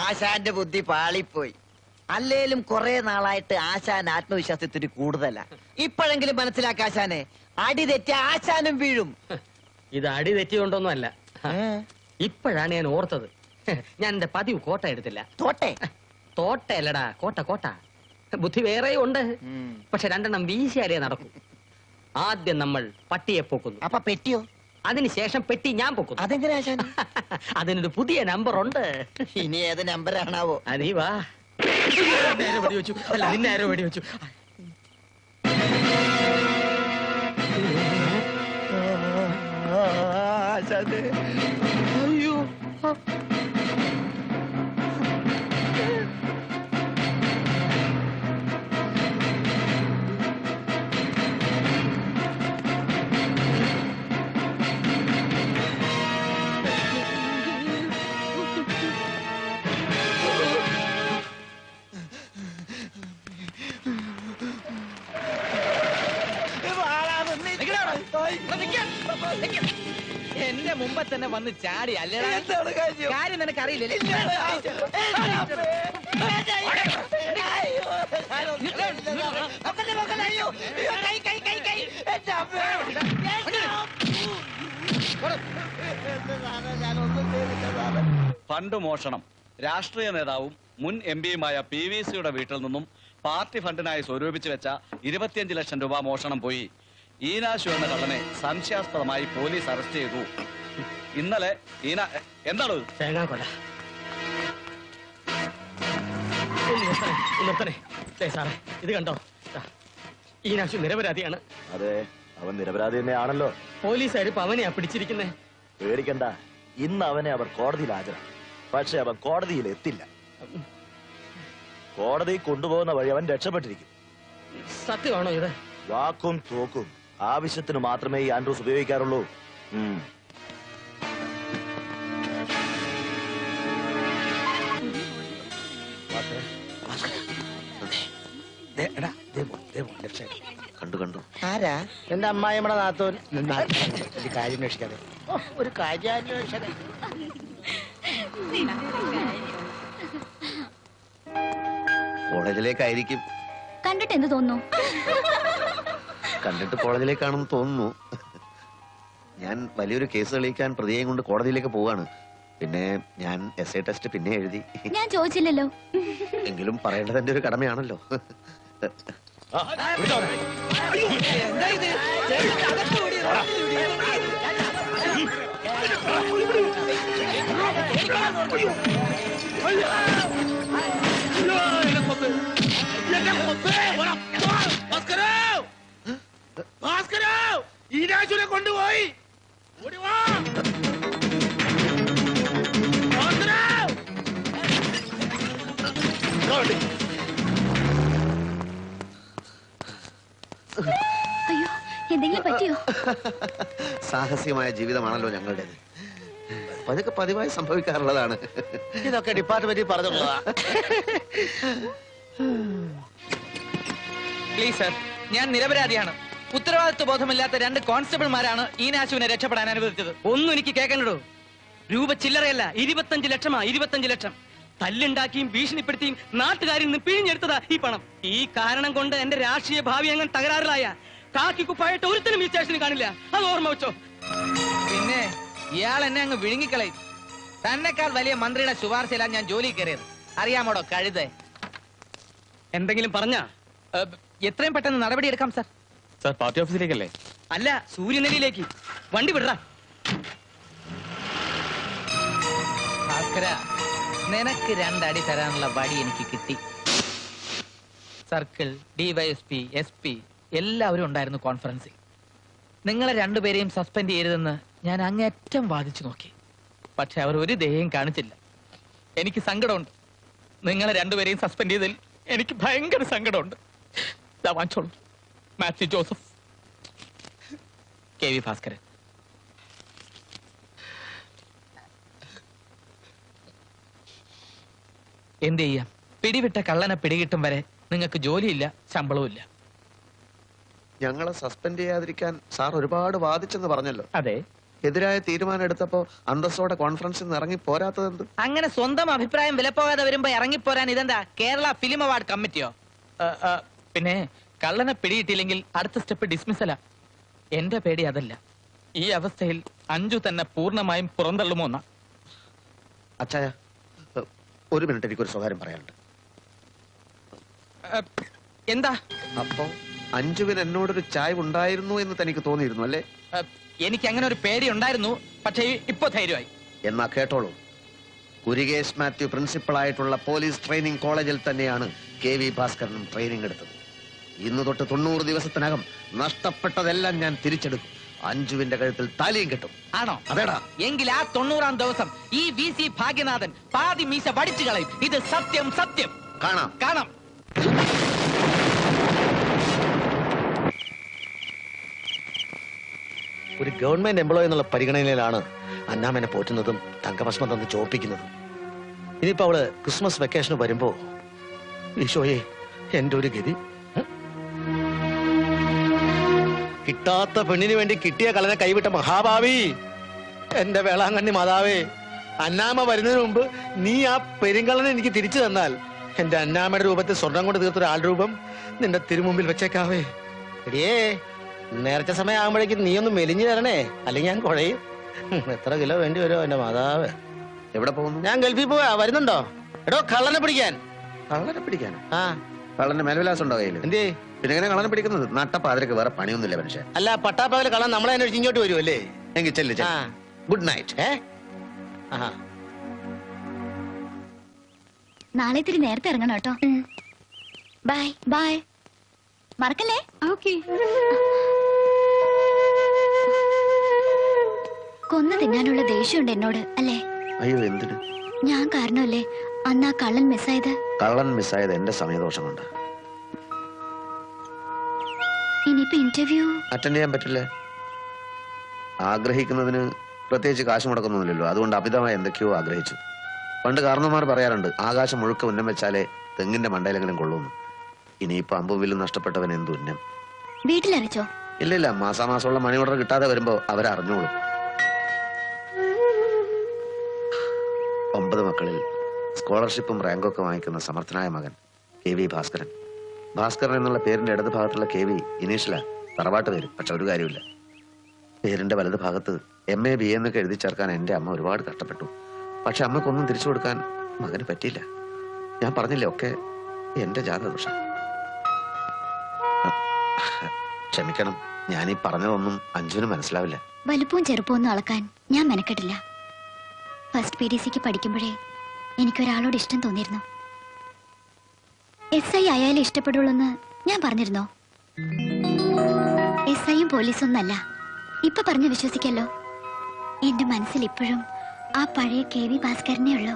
ആശാന്റെ ബുദ്ധി പാളിപ്പോയി. അല്ലേലും കുറെ നാളായിട്ട് ആശാൻ ആത്മവിശ്വാസത്തിന് കൂടുതലാ. ഇപ്പോഴെങ്കിലും മനസ്സിലാക്കാശാനെ, അടി തെറ്റി ആശാനും വീഴും. ഇത് അടി തെറ്റിക്കൊണ്ടൊന്നും അല്ല. ഇപ്പോഴാണ് ഞാൻ ഓർത്തത്. ഞാൻ എന്റെ പതിവ് കോട്ട എടുത്തില്ല. തോട്ടയല്ലടാ, കോട്ട കോട്ട. ബുദ്ധി വേറെയും ഉണ്ട്, പക്ഷെ രണ്ടെണ്ണം വീശിയാലേ നടക്കും. ആദ്യം നമ്മൾ പട്ടിയെ പൊക്കുന്നു. അപ്പൊ പെട്ടിയോ? അതിനുശേഷം പെട്ടി ഞാൻ പൊക്കുന്നു. അതെങ്ങനെയാ? അതിനൊരു പുതിയ നമ്പർ ഉണ്ട്. ഇനി ഏത് നമ്പറാണാവോ? അതീ വാ. വെടിവെച്ചു. അല്ല, നിന്നെ ആരോ വെടിവെച്ചു. അയ്യോ, എന്റെ മുമ്പ് തന്നെ വന്ന് ചാടി അല്ലേടാ? കാര്യം നിനക്ക് അറിയില്ലേ? ഫണ്ട് മോഷണം. രാഷ്ട്രീയ നേതാവും മുൻ എംപിയുമായ PVC-യുടെ വീട്ടിൽ നിന്നും പാർട്ടി ഫണ്ടിനായി സ്വരൂപിച്ചു വെച്ച 25 ലക്ഷം രൂപ മോഷണം പോയി. ഈനാശു എന്ന കള്ളനെ സംശയാസ്പദമായി പോലീസ് അറസ്റ്റ് ചെയ്തു. ഇന്നലെ എന്താണ് തേങ്ങാക്കൊല? സാറേ, ഇത് കണ്ടോ? ഈനാശു നിരപരാധിയാണ്. അതെ, അവൻ നിരപരാധി തന്നെയാണല്ലോ. പോലീസുകാർ അവനെയാ പിടിച്ചിരിക്കുന്നേ. പേടിക്കണ്ട, ഇന്ന് അവനെ അവർ കോടതിയിൽ ഹാജരാക്കും. പക്ഷെ അവൻ കോടതിയിൽ എത്തില്ല. കോടതി കൊണ്ടുപോകുന്ന വഴി അവൻ രക്ഷപ്പെട്ടിരിക്കും. സത്യമാണോ ഇത്? വാക്കും തോക്കും ആവശ്യത്തിന് മാത്രമേ ഈ ആൻഡ്രൂസ് ഉപയോഗിക്കാറുള്ളൂ. കണ്ടു കണ്ടു. ആരാ? എന്റെ അമ്മായിമ്മടെ നാത്തോൻ. കാര്യം അന്വേഷിക്കാതെ ഒരു കാര്യം അന്വേഷിക്കാതെ. കോളേജിലേക്കായിരിക്കും. കണ്ടിട്ട് എന്ത് തോന്നുന്നു? കണ്ടിട്ട് കോളേജിലേക്കാണെന്ന് തോന്നുന്നു. ഞാൻ വലിയൊരു കേസ് തെളിയിക്കാൻ പ്രതിയെയും കൊണ്ട് കോടതിയിലേക്ക് പോവാണ്. പിന്നെ ഞാൻ essay ടെസ്റ്റ് പിന്നെ എഴുതി. ഞാൻ ചോദിച്ചില്ലല്ലോ. എങ്കിലും പറയേണ്ടത് എന്റെ ഒരു കടമയാണല്ലോ. ഈനാശുനെ കൊണ്ടുപോയി. അയ്യോ, എന്തെങ്കിലും പറ്റിയോ? സാഹസികമായ ജീവിതമാണല്ലോ ഞങ്ങളുടേത്. അതൊക്കെ പതിവായി സംഭവിക്കാറുള്ളതാണ്. ഇതൊക്കെ ഡിപ്പാർട്ട്മെന്റിൽ പറഞ്ഞുള്ളതാ. പ്ലീസ് സർ, ഞാൻ നിരപരാധിയാണ്. ഉത്തരവാദിത്വ ബോധമില്ലാത്ത 2 കോൺസ്റ്റബിൾമാരാണ് ഈനാശുവിനെ രക്ഷപ്പെടാൻ അനുവദിച്ചത്. ഒന്നും എനിക്ക് കേൾക്കണ്ടോ? രൂപ ചില്ലറയല്ല, 25 ലക്ഷമാ. 25 ലക്ഷം തല്ലുണ്ടാക്കിയും ഭീഷണിപ്പെടുത്തിയും നാട്ടുകാരിൽ നിന്ന് പിഴിഞ്ഞെടുത്തതാ ഈ പണം. ഈ കാരണം കൊണ്ട് എന്റെ രാഷ്ട്രീയ ഭാവി അങ്ങനെ തകരാറിലായ കാക്കി കുപ്പായിട്ട് ഒരുത്തനും ഈ സ്റ്റേഷനിൽ കാണില്ല. അത് ഓർമ്മ വെച്ചോ. പിന്നെ ഇയാൾ എന്നെ അങ്ങ് വിഴുങ്ങിക്കളയും. തന്നെക്കാൾ വലിയ മന്ത്രിയുടെ ശുപാർശയിലാണ് ഞാൻ ജോലി കയറിയത്. അറിയാമോടോ കഴുത? എന്തെങ്കിലും പറഞ്ഞാ എത്രയും പെട്ടെന്ന് നടപടി എടുക്കാം സർ. Sir, party ഓഫീസിലേക്കല്ലേ? അല്ല, സൂര്യനെല്ലിയിലേക്ക്. വണ്ടി വിടറാ. ഭാസ്കര, നിനക്ക് 2 അടി തരാനുള്ള വടി എനിക്ക് കിട്ടി. സർക്കിൾ, DYSP, SP എല്ലാവരും ഉണ്ടായിരുന്നു കോൺഫറൻസിൽ. നിങ്ങളെ 2 പേരെയും സസ്പെൻഡ് ചെയ്യരുതെന്ന് ഞാൻ അങ്ങേറ്റം വാദിച്ചു നോക്കി. പക്ഷെ അവർ ഒരു ദയയും കാണിച്ചില്ല. എനിക്ക് സങ്കടമുണ്ട്. നിങ്ങളെ 2 പേരെയും സസ്പെൻഡ് ചെയ്തതിൽ എനിക്ക് ഭയങ്കര സങ്കടമുണ്ട്. വാങ്ങിച്ചോളൂ. മാത്യു ജോസഫ്, KV ഭാസ്കരൻ. എന്ത് ചെയ്യാം? പിടിവിട്ട കള്ളനെ പിടികിട്ടും വരെ നിങ്ങൾക്ക് ജോലിയില്ല, ശമ്പളവും ഇല്ല. ഞങ്ങളെ സസ്പെൻഡ് ചെയ്യാതിരിക്കാൻ സാർ ഒരുപാട് വാദിച്ചെന്ന് പറഞ്ഞല്ലോ. അതെ. എതിരായ തീരുമാനം എടുത്തപ്പോ അന്തസ്സോടെ കോൺഫറൻസിൽ നിന്ന് ഇറങ്ങി പോരാത്തതെന്ത്? അങ്ങനെ സ്വന്തം അഭിപ്രായം വിലപ്പോകാതെ വരുമ്പോ ഇറങ്ങിപ്പോരാൻ ഇതെന്താ കേരള ഫിലിം അവാർഡ് കമ്മിറ്റിയോ? പിന്നെ കള്ളനെ പിടിയിട്ടില്ലെങ്കിൽ അടുത്ത സ്റ്റെപ്പ് ഡിസ്മിസല. എന്റെ പേടി അതല്ല. ഈ അവസ്ഥയിൽ അഞ്ജു തന്നെ പൂർണ്ണമായും പുറന്തള്ളുമോന്ന. അച്ചായ, ഒരു മിനിറ്റ്, എനിക്കൊരു സ്വകാര്യം പറയാനുണ്ട്. എന്താ? അപ്പോ അഞ്ജുവിന് എന്നോടൊരു ചായ്വ് ഉണ്ടായിരുന്നു എന്ന് തനിക്ക് തോന്നിയിരുന്നു അല്ലേ? എനിക്ക് അങ്ങനെ ഒരു പേടി ഉണ്ടായിരുന്നു, പക്ഷേ ഇപ്പൊ ധൈര്യമായി. എന്നാ കേട്ടോളൂ, കുരികേശ് മാത്യു പ്രിൻസിപ്പൾ ആയിട്ടുള്ള പോലീസ് ട്രെയിനിങ് കോളേജിൽ തന്നെയാണ് KV ഭാസ്കരനും ട്രെയിനിങ് എടുത്തത്. ഇന്ന് തൊട്ട് 90 ദിവസത്തിനകം നഷ്ടപ്പെട്ടതെല്ലാം ഞാൻ തിരിച്ചെടുക്കും. അഞ്ജുവിന്റെ കഴുത്തിൽ താലിയും കിട്ടും. ആണോ? അതേടാ. എങ്കിൽ ആ 90-ാം ദിവസം ഈ VC ഭാഗ്യനാഥൻ പാതി മീശ വടിച്ചു കളയും. ഇത് സത്യം, സത്യം. കാണാം. കാണാം. ഒരു ഗവൺമെന്റ് എംപ്ലോയി എന്നുള്ള പരിഗണനയിലാണ് അന്നാമനെ പോറ്റുന്നതും തങ്കഭസ്മം തന്ന് ചോപ്പിക്കുന്നതും. ഇനിയിപ്പോ അവള് ക്രിസ്മസ് വെക്കേഷന് വരുമ്പോ ഈശോയെ എന്റെ ഒരു ഗതി. കിട്ടാത്ത പെണ്ണിന് വേണ്ടി കിട്ടിയ കള്ളനെ കൈവിട്ട മഹാഭാവി, എന്റെ വേളാങ്കണ്ണി മാതാവേ, അന്നാമ വരുന്നതിന് മുമ്പ് നീ ആ പെരുങ്കള്ളനെ എനിക്ക് തിരിച്ചു തന്നാൽ എന്റെ അന്നാമയുടെ രൂപത്തിൽ സ്വർണം കൊണ്ട് തീർത്തൊരു ആൾ രൂപം നിന്റെ തിരുമുമ്പിൽ വെച്ചേക്കാവേ. എടിയേ, നേരത്തെ സമയം ആകുമ്പോഴേക്കും നീ ഒന്ന് മെലിഞ്ഞു തരണേ, അല്ലെങ്കിൽ ഞാൻ കുഴയും. എത്ര കിലോ വേണ്ടി വരുമോ എന്റെ മാതാവ്? എവിടെ പോകുന്നു? ഞാൻ ഗൾഫിൽ പോവാ. വരുന്നുണ്ടോ? എടോ, കള്ളനെ പിടിക്കാൻ. കള്ളനെ പിടിക്കാൻ? ആ, കള്ളന്റെ മേൽവിലാസം ഉണ്ടോ കയ്യിൽ? എന്തേ പിന്നെ എങ്ങനെ കള്ളനെ പിടിക്കുന്നത്? നട്ടപ്പാതിരക്ക് വേറെ പണിയൊന്നുമില്ല മനുഷ്യൻ. അല്ല, പട്ടാപ്പകല് കള്ളൻ നമ്മളെ അന്വേഷിച്ച് ഇങ്ങോട്ട് വരുമല്ലേ? എങ്കിൽ ചെല്ലു. Good night. നാളെ ഇത്തിരി നേരത്തെ ഇറങ്ങണം കേട്ടോ. Bye bye. മറക്കല്ലേ? ഓക്കെ. കൊന്നു തിന്നാനുള്ള ദേഷ്യമുണ്ട് എന്നോട് അല്ലേ? അയ്യോ, എന്തിന്? ഞാൻ കാരണമല്ലേ അന്ന് ആ കള്ളൻ മിസ്സായത്? കള്ളൻ മിസ്സായത് എന്റെ സമയദോഷം കൊണ്ട്. ഇനിയിപ്പോ ഇന്റർവ്യൂ അറ്റൻഡ് ചെയ്യാൻ പറ്റില്ല. ആഗ്രഹിക്കുന്നതിന് പ്രത്യേകിച്ച് കാശ് മുടക്കൊന്നുമില്ലല്ലോ. അതുകൊണ്ട് അമിതമായി എന്തൊക്കെയോ ആഗ്രഹിച്ചു. പണ്ട് കാരണവന്മാർ പറയാറുണ്ട്, ആകാശം മുഴുക്ക ഉന്നം വെച്ചാലേ തെങ്ങിന്റെ മണ്ടയിലെങ്കിലും കൊള്ളുന്നു. ഇനിയിപ്പോ അമ്പും വില്ലും നഷ്ടപ്പെട്ടവൻ എന്ത് ഉന്നം? വീട്ടിലറിച്ചോ? ഇല്ലില്ല, മാസാമാസമുള്ള മണി ഓർഡർ കിട്ടാതെ വരുമ്പോ അവരറിഞ്ഞോളും. 9 മക്കളിൽ സ്കോളർഷിപ്പും റാങ്കൊക്കെ വാങ്ങിക്കുന്ന സമർത്ഥനായ മകൻ KV ഭാസ്കരൻ. ഭാസ്കരൻ എന്നുള്ള പേരിന്റെ ഇടത് ഭാഗത്തുള്ള KV ഇനീഷ്യല തറവാട്ട് പേര്. പക്ഷെ ഒരു കാര്യമില്ല, പേരിന്റെ വലത് ഭാഗത്ത് MA BA എന്നൊക്കെ എഴുതി ചേർക്കാൻ എന്റെ അമ്മ ഒരുപാട് കഷ്ടപ്പെട്ടു. പക്ഷെ അമ്മക്കൊന്നും തിരിച്ചു കൊടുക്കാൻ മകന് പറ്റിയില്ല. ഞാൻ പറഞ്ഞില്ലേ, ഒക്കെ എന്റെ ജാതകദോഷ. ക്ഷമിക്കണം, ഞാനീ പറഞ്ഞതൊന്നും അഞ്ജുവിന് മനസ്സിലാവില്ല. വലുപ്പവും ചെറുപ്പവും അളക്കാൻ ഞാൻ മെനക്കെട്ടില്ല. ഫസ്റ്റ് PDCക്ക് പഠിക്കുമ്പോഴേ എനിക്കൊരാളോട് ഇഷ്ടം തോന്നിയിരുന്നു. SI ആയാലും ഇഷ്ടപ്പെടുള്ളൂന്ന് ഞാൻ പറഞ്ഞിരുന്നോ? SIയും പോലീസൊന്നല്ല. ഇപ്പൊ പറഞ്ഞ് വിശ്വസിക്കല്ലോ. എന്റെ മനസ്സിൽ ഇപ്പോഴും ആ പഴയ KV ഭാസ്കരനെ ഉള്ളൂ.